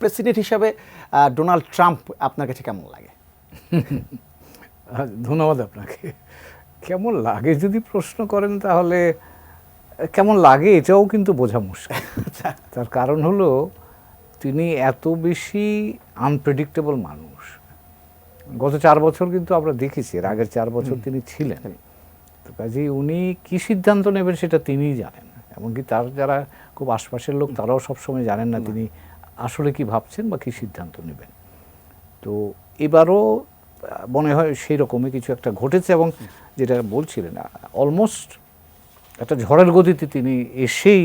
President হিসাবে Donald Trump আপনার কাছে কেমন লাগে? ধন্যবাদ আপনাকে। কেমন লাগে যদি প্রশ্ন করেন, তাহলে কেমন লাগে এটাও কিন্তু বোঝা মুশকিল। তার কারণ হলো তিনি এত বেশি আনপ্রেডিক্টেবল মানুষ। গত 4 বছর কিন্তু আমরা দেখেছি, এর আগের 4 বছর তিনি ছিলেন। তো কাজেই উনি কী সিদ্ধান্ত নেবেন সেটা তিনিই জানেন। এমনকি তার যারা খুব আশপাশের লোক তারাও সবসময় জানেন না তিনি আসলে কি ভাবছেন বা কী সিদ্ধান্ত নেবেন। তো এবারও মনে হয় সেই রকমই কিছু একটা ঘটেছে, এবং যেটা বলছিলেন অলমোস্ট একটা ঝড়ের গতিতে তিনি এসেই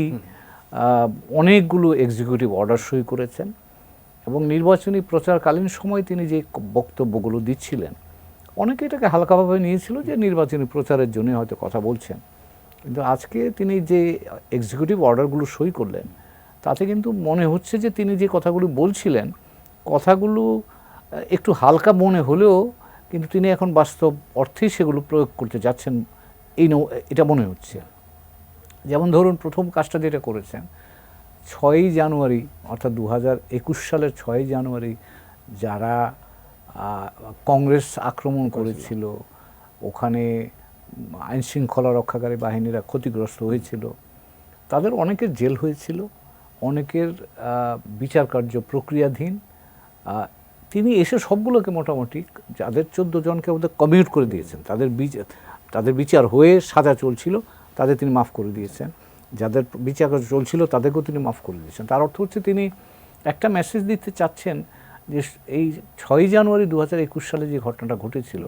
অনেকগুলো এক্সিকিউটিভ অর্ডার সই করেছেন, এবং নির্বাচনী প্রচারকালীন সময় তিনি যে বক্তব্যগুলো দিচ্ছিলেন অনেকে এটাকে হালকাভাবে নিয়েছিল যে নির্বাচনী প্রচারের জন্য হয়তো কথা বলছেন। কিন্তু আজকে তিনি যে এক্সিকিউটিভ অর্ডারগুলো সই করলেন তাতে কিন্তু মনে হচ্ছে যে তিনি যে কথাগুলো বলছিলেন কথাগুলো একটু হালকা মনে হলেও কিন্তু তিনি এখন বাস্তব অর্থেই সেগুলো প্রয়োগ করতে যাচ্ছেন এটা মনে হচ্ছে। যেমন ধরুন, প্রথম কাজটা যেটা করেছেন 6ই জানুয়ারি অর্থাৎ 2021 সালের 6ই জানুয়ারি যারা কংগ্রেস আক্রমণ করেছিল, ওখানে আইনশৃঙ্খলা রক্ষাকারী বাহিনীরা ক্ষতিগ্রস্ত হয়েছিল, তাদের অনেকের জেল হয়েছিল, অনেকের বিচার কার্য প্রক্রিয়াধীন। তিনি এসে সবগুলোকে মোটামুটি যাদের 14 জনকে ওদের কমিউট করে দিয়েছেন, তাদের বিচার হয়ে সাজা চলছিল তাদের তিনি মাফ করে দিয়েছেন, যাদের বিচার চলছিল তাদেরকেও তিনি মাফ করে দিয়েছেন। তার অর্থ হচ্ছে তিনি একটা মেসেজ দিতে চাচ্ছেন যে এই 6ই জানুয়ারি 2021 সালে যে ঘটনাটা ঘটেছিল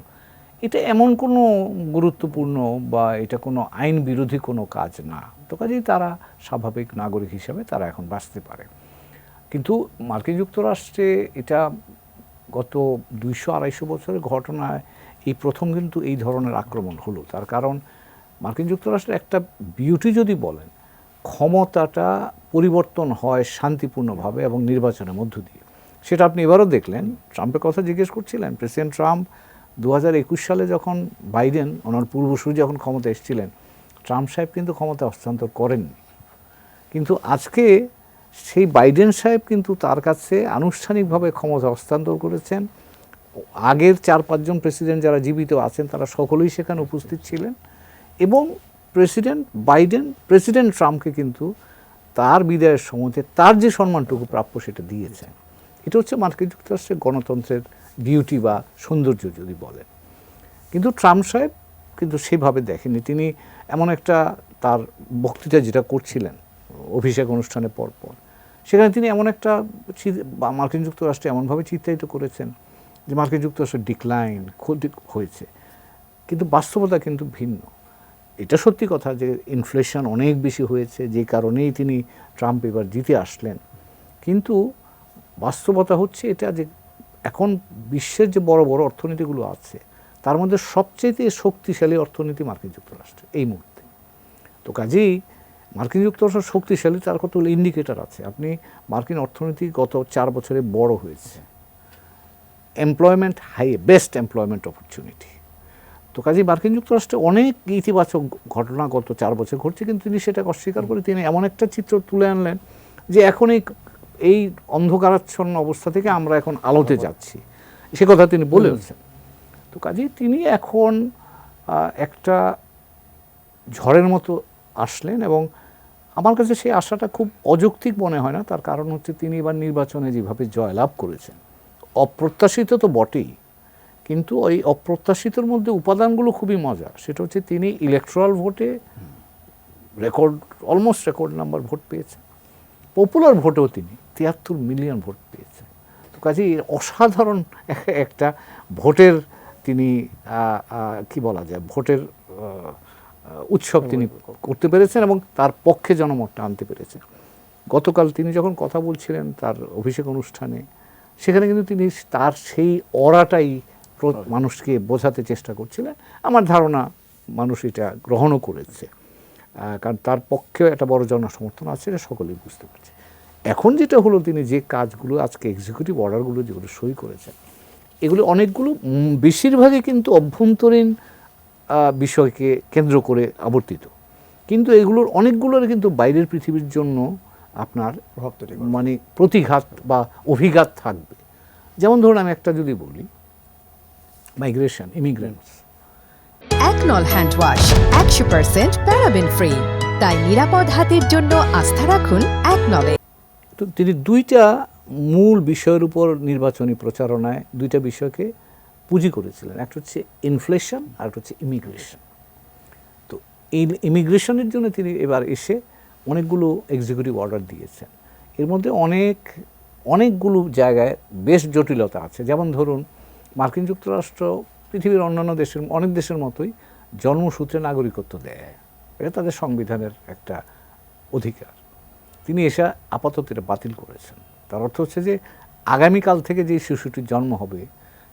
এটা এমন কোনো গুরুত্বপূর্ণ বা এটা কোনো আইন বিরোধী কোনো কাজ না, তো কাজেই তারা স্বাভাবিক নাগরিক হিসাবে তারা এখন বাঁচতে পারে। কিন্তু মার্কিন যুক্তরাষ্ট্রে এটা গত 200-250 বছরের ঘটনায় এই প্রথম কিন্তু এই ধরনের আক্রমণ হলো। তার কারণ মার্কিন যুক্তরাষ্ট্রের একটা বিউটি যদি বলেন, ক্ষমতাটা পরিবর্তন হয় শান্তিপূর্ণভাবে এবং নির্বাচনের মধ্য দিয়ে। সেটা আপনি এবারও দেখলেন। ট্রাম্পের কথা জিজ্ঞেস করছিলেন, প্রেসিডেন্ট ট্রাম্প 2021 সালে যখন বাইডেন ওনার পূর্বসূরি যখন ক্ষমতা এসেছিলেন, ট্রাম্প সাহেব কিন্তু ক্ষমতা হস্তান্তর করেননি। কিন্তু আজকে সেই বাইডেন সাহেব কিন্তু তার কাছে আনুষ্ঠানিকভাবে ক্ষমতা হস্তান্তর করেছেন। আগের 4-5 জন প্রেসিডেন্ট যারা জীবিত আছেন তারা সকলেই সেখানে উপস্থিত ছিলেন, এবং প্রেসিডেন্ট বাইডেন প্রেসিডেন্ট ট্রাম্পকে কিন্তু তার বিদায়ের সময়তে তার যে সম্মানটুকু প্রাপ্য সেটা দিয়েছেন। এটা হচ্ছে মার্কিন যুক্তরাষ্ট্রের গণতন্ত্রের বিউটি বা সৌন্দর্য যদি বলেন। কিন্তু ট্রাম্প সাহেব কিন্তু সেভাবে দেখেনি। তিনি এমন একটা তার বক্তৃতা যেটা করছিলেন অভিষেক অনুষ্ঠানের পরপর, সেখানে তিনি এমন একটা মার্কিন যুক্তরাষ্ট্রে এমনভাবে চিত্রায়িত করেছেন যে মার্কিন যুক্তরাষ্ট্রের ডিক্লাইন ক্ষতি হয়েছে, কিন্তু বাস্তবতা কিন্তু ভিন্ন। এটা সত্যি কথা যে ইনফ্লেশন অনেক বেশি হয়েছে, যে কারণেই তিনি ট্রাম্প এবার জিতে আসলেন। কিন্তু বাস্তবতা হচ্ছে এটা যে এখন বিশ্বের যে বড় বড় অর্থনীতিগুলো আছে তার মধ্যে সবচেয়ে শক্তিশালী অর্থনীতি মার্কিন যুক্তরাষ্ট্র এই মুহূর্তে। তো কাজেই মার্কিন যুক্তরাষ্ট্র শক্তিশালী, তার কতগুলো ইন্ডিকেটর আছে। আপনি মার্কিন অর্থনীতি গত 4 বছরে বড় হয়েছে, employment high, best employment opportunity. তো কাজেই মার্কিন যুক্তরাষ্ট্রে অনেক ইতিবাচক ঘটনা গত 4 বছর ঘটছে, কিন্তু তিনি সেটাকে অস্বীকার করে তিনি এমন একটা চিত্র তুলে আনলেন যে এখন এই অন্ধকারাচ্ছন্ন অবস্থা থেকে আমরা এখন আলোতে যাচ্ছি, সে কথা তিনি বলেছেন। তো কাজেই তিনি এখন একটা ঝড়ের মতো আসলেন, এবং আমার কাছে সেই আশাটা খুব অযৌক্তিক মনে হয় না। তার কারণ হচ্ছে তিনি এবার নির্বাচনে যেভাবে জয়লাভ করেছেন, অপ্রত্যাশিত তো বটেই, কিন্তু ওই অপ্রত্যাশিতর মধ্যে উপাদানগুলো খুবই মজা। সেটা হচ্ছে তিনি ইলেকট্রাল ভোটে অলমোস্ট রেকর্ড নাম্বার ভোট পেয়েছেন, পপুলার ভোটেও তিনি 73 মিলিয়ন ভোট পেয়েছেন। তো কাজেই অসাধারণ একটা ভোটের তিনি কি বলা যায় ভোটের উৎসব তিনি করতে পেরেছেন, এবং তার পক্ষে জনমতটা আনতে পেরেছেন। গতকাল তিনি যখন কথা বলছিলেন তার অভিষেক অনুষ্ঠানে, সেখানে কিন্তু তিনি তার সেই অরাটাই মানুষকে বোঝাতে চেষ্টা করছিলেন। আমার ধারণা মানুষ এটা গ্রহণও করেছে, কারণ তার পক্ষে একটা বড় জনসমর্থন আছে, এটা সকলেই বুঝতে পারছে। এখন যেটা হলো, তিনি যে কাজগুলো আজকে এক্সিকিউটিভ অর্ডারগুলো যেগুলো সই করেছেন, এগুলো অনেকগুলো বেশিরভাগই কিন্তু অভ্যন্তরীণ বিষয়কে কেন্দ্র করে আবর্তিত, কিন্তু এগুলোর অনেকগুলোর কিন্তু বাইরের পৃথিবীর জন্য আপনার প্রভাব তৈরি করবে। মানে প্রতিঘাত বা অভিঘাত থাকবে। যেমন ধরুন আমি একটা যদি বলি, মাইগ্রেশন, ইমিগ্রেন্টস। একনল হ্যান্ড ওয়াশ 100% প্যারাবেন ফ্রি, তাই নিরাপদ হাতের জন্য আস্থা রাখুন একনলে। তো তিনি দুইটা মূল বিষয়ের উপর নির্বাচনী প্রচারণায় দুইটা বিষয়কে পুঁজি করেছিলেন, একটা হচ্ছে ইনফ্লেশন আর একটা হচ্ছে ইমিগ্রেশন। তো এই ইমিগ্রেশনের জন্য তিনি এবার এসে অনেকগুলো এক্সিকিউটিভ অর্ডার দিয়েছেন। এর মধ্যে অনেকগুলো জায়গায় বেশ জটিলতা আছে। যেমন ধরুন মার্কিন যুক্তরাষ্ট্র পৃথিবীর অন্যান্য অনেক দেশের মতোই জন্মসূত্রে নাগরিকত্ব দেয়, এটা তাদের সংবিধানের একটা অধিকার। তিনি এসে আপাতত এটা বাতিল করেছেন। তার অর্থ হচ্ছে যে আগামীকাল থেকে যে শিশুটির জন্ম হবে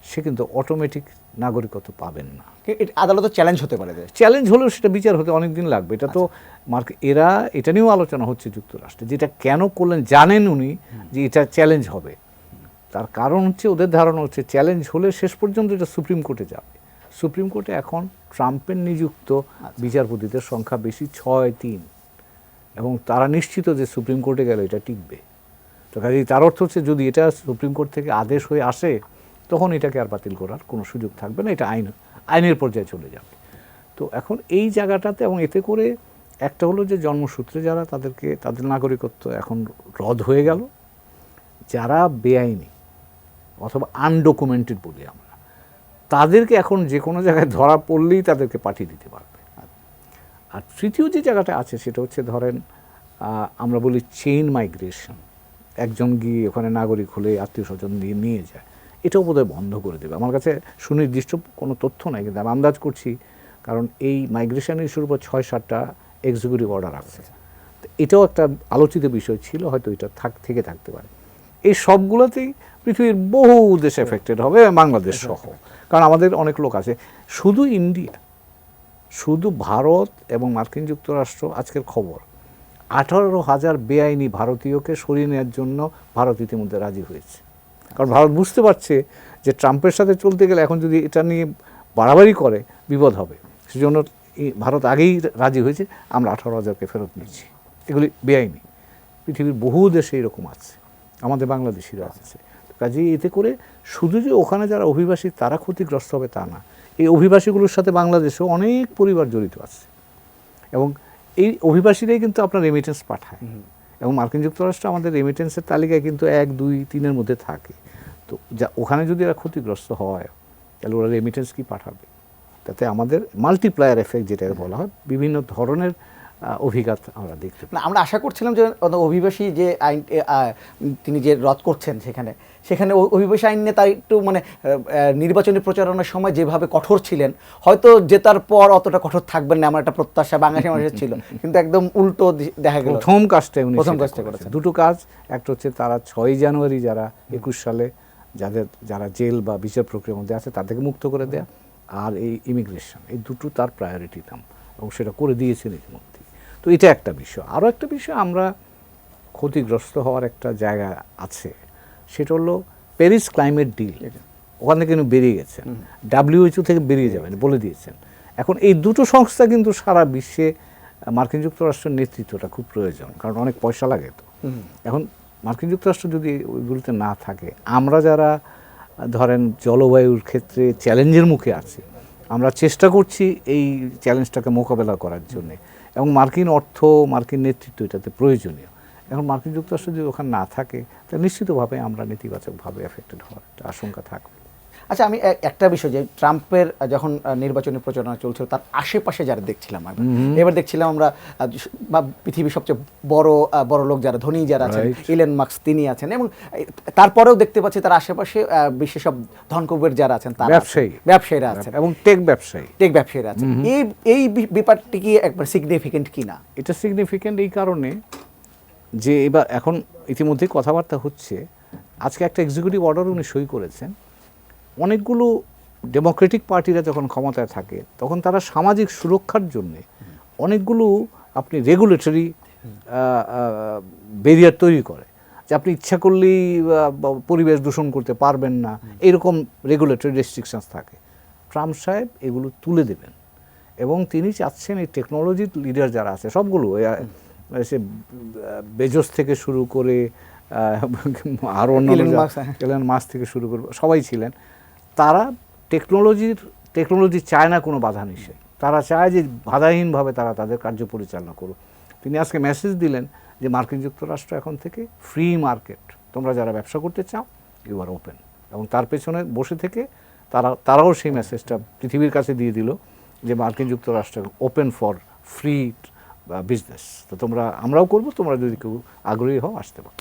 সে কিন্তু অটোমেটিক নাগরিকত্ব পাবেন না। আদালতে চ্যালেঞ্জ হতে পারে, চ্যালেঞ্জ হলেও সেটা বিচার হতে অনেক দিন লাগবে। এটা তো এরা এটা নিয়েও আলোচনা হচ্ছে যুক্তরাষ্ট্রে, যেটা কেন করলেন জানেন উনি যে এটা চ্যালেঞ্জ হবে। তার কারণ হচ্ছে ওদের ধারণা হচ্ছে চ্যালেঞ্জ হলে শেষ পর্যন্ত এটা সুপ্রিম কোর্টে যাবে। সুপ্রিম কোর্টে এখন ট্রাম্পের নিযুক্ত বিচারপতিদের সংখ্যা বেশি, 6-3, এবং তারা নিশ্চিত যে সুপ্রিম কোর্টে গেলে এটা টিকবে। তো কাজেই তার অর্থ হচ্ছে যদি এটা সুপ্রিম কোর্ট থেকে আদেশ হয়ে আসে তখন এটাকে আর বাতিল করার কোনো সুযোগ থাকবে না, এটা আইনের পর্যায়ে চলে যাবে। তো এখন এই জায়গাটাতে, এবং এতে করে একটা হলো যে জন্মসূত্রে যারা তাদের নাগরিকত্ব এখন রদ হয়ে গেল, যারা বেআইনি অথবা আনডকুমেন্টেড বলি আমরা, তাদেরকে এখন যে কোনো জায়গায় ধরা পড়লেই তাদেরকে পাঠিয়ে দিতে পারবে। আর তৃতীয় যে জায়গাটা আছে সেটা হচ্ছে ধরেন আমরা বলি চেইন মাইগ্রেশন, একজন গিয়ে ওখানে নাগরিক হলে আত্মীয় স্বজন দিয়ে নিয়ে যায়, এটাও বোধহয় বন্ধ করে দেবে। আমার কাছে সুনির্দিষ্ট কোনো তথ্য নাই, কিন্তু আমি আন্দাজ করছি, কারণ এই মাইগ্রেশন ইস্যুর উপর 6-7টা এক্সিকিউটিভ অর্ডার আছে। এটাও একটা আলোচিত বিষয় ছিল, হয়তো এটা থেকে থাকতে পারে। এই সবগুলোতেই পৃথিবীর বহু দেশ এফেক্টেড হবে, বাংলাদেশ সহ, কারণ আমাদের অনেক লোক আছে। শুধু ইন্ডিয়া, শুধু ভারত এবং মার্কিন যুক্তরাষ্ট্র, আজকের খবর 18,000 বেআইনি ভারতীয়কে সরিয়ে নেওয়ার জন্য ভারত ইতিমধ্যে রাজি হয়েছে। কারণ ভারত বুঝতে পারছে যে ট্রাম্পের সাথে চলতে গেলে এখন যদি এটা নিয়ে বাড়াবাড়ি করে বিপদ হবে, সেজন্য ভারত আগেই রাজি হয়েছে, আমরা 18,000কে ফেরত নিচ্ছি। এগুলি বেআইনি, পৃথিবীর বহু দেশে এরকম আছে, আমাদের বাংলাদেশিরা আছে। কাজেই এতে করে শুধু যে ওখানে যারা অভিবাসী তারা ক্ষতিগ্রস্ত হবে তা না, এই অভিবাসীগুলোর সাথে বাংলাদেশেও অনেক পরিবার জড়িত আছে, এবং এই অভিবাসীরাই কিন্তু আপনার রেমিটেন্স পাঠায়, এবং মার্কিন যুক্তরাষ্ট্র আমাদের রেমিটেন্সের তালিকায় কিন্তু 1, 2, 3-এর মধ্যে থাকে। তো ওখানে যদি এরা ক্ষতিগ্রস্ত হয় তাহলে ওরা রেমিটেন্স কি পাঠাবে? তাতে আমাদের মাল্টিপ্লায়ার এফেক্ট যেটা বলা হয়, বিভিন্ন ধরনের অভিঘাত আমরা দেখতে পাই। আমরা আশা করছিলাম যে অভিবাসী যে আইন তিনি যে রদ করছেন সেখানে অভিবাসী আইন নিয়ে তার একটু মানে নির্বাচনী প্রচারণার সময় যেভাবে কঠোর ছিলেন, হয়তো জেতার পর অতটা কঠোর থাকবেন না, আমার একটা প্রত্যাশা বাংলাদেশি মানুষের ছিল, কিন্তু একদম উল্টো দেখা গেল। প্রথম কাজটা করেছেন দুটো কাজ, একটা হচ্ছে তারা 6 জানুয়ারি যারা 21 সালে যারা জেল বা বিচার প্রক্রিয়ার মধ্যে আছে তাদেরকে মুক্ত করে দেয়া, আর এই ইমিগ্রেশন, এই দুটো তার প্রায়োরিটি দাম, এবং সেটা করে দিয়েছেন ইতিমধ্যে। তো এটা একটা বিষয়। আরও একটা বিষয়, আমরা ক্ষতিগ্রস্ত হওয়ার একটা জায়গা আছে, সেটা হলো প্যারিস ক্লাইমেট ডিল। ওখান থেকে কিন্তু বেরিয়ে গেছেন, WHO থেকে বেরিয়ে যাবেন বলে দিয়েছেন। এখন এই দুটো সংস্থা কিন্তু সারা বিশ্বে মার্কিন যুক্তরাষ্ট্রের নেতৃত্বটা খুব প্রয়োজন, কারণ অনেক পয়সা লাগে। তো এখন মার্কিন যুক্তরাষ্ট্র যদি ওইগুলোতে না থাকে, আমরা যারা ধরেন জলবায়ুর ক্ষেত্রে চ্যালেঞ্জের মুখে আছি, আমরা চেষ্টা করছি এই চ্যালেঞ্জটাকে মোকাবেলা করার জন্যে, এবং মার্কিন অর্থ, মার্কিন নেতৃত্ব এটাতে প্রয়োজনীয়। এখন মার্কিন যুক্তরাষ্ট্র যদি ওখানে না থাকে তাহলে নিশ্চিতভাবে আমরা নেতিবাচকভাবে এফেক্টেড হওয়ার একটা আশঙ্কা থাকবে। আচ্ছা, আমি একটা বিষয়, যে ট্রাম্পের যখন নির্বাচনী প্রচারণা চলছিল তার আশেপাশে যারা দেখছিলাম, এবার দেখছিলাম আমরা পৃথিবীর সবচেয়ে বড় লোক যারা, ধনী যারা আছেন, ইলন মাস্ক তিনি আছেন, এবং তারপরেও দেখতে পাচ্ছি তার আশেপাশে বিশ্বের সব ধনকুবের যারা আছেন, তারা ব্যবসায়ীরা আছেন, এবং টেক ব্যবসায়ীরা আছেন। এই ব্যাপারটি কি একবার সিগনিফিকেন্ট কিনা? এটা সিগনিফিকেন্ট এই কারণে যে এবার এখন ইতিমধ্যে কথাবার্তা হচ্ছে, আজকে একটা এক্সিকিউটিভ অর্ডার উনি সই করেছেন। অনেকগুলো ডেমোক্রেটিক পার্টিরা যখন ক্ষমতায় থাকে তখন তারা সামাজিক সুরক্ষার জন্য অনেকগুলো আপনি রেগুলেটরি ব্যারিয়ার তৈরি করে, যে আপনি ইচ্ছা করলেই পরিবেশ দূষণ করতে পারবেন না, এরকম রেগুলেটরি রেস্ট্রিকশনস থাকে। ট্রাম্প সাহেব এগুলো তুলে দেবেন, এবং তিনি চাচ্ছেন এই টেকনোলজির লিডার যারা আছে সবগুলো, সে বেজোস থেকে শুরু করে আরও এলন মাস্ক থেকে শুরু করে সবাই ছিলেন। তারা টেকনোলজি চায় না কোনো বাধা নিষেধ, তারা চায় যে বাধাহীনভাবে তারা তাদের কার্য পরিচালনা করুক। তিনি আজকে মেসেজ দিলেন যে মার্কিন যুক্তরাষ্ট্র এখন থেকে ফ্রি মার্কেট, তোমরা যারা ব্যবসা করতে চাও ইউ আর ওপেন। এবং তার পেছনে বসে থেকে তারাও সেই মেসেজটা পৃথিবীর কাছে দিয়ে দিল যে মার্কিন যুক্তরাষ্ট্র ওপেন ফর ফ্রি বিজনেস। তো আমরাও করবো, তোমরা যদি কেউ আগ্রহী হও আসতে পারো।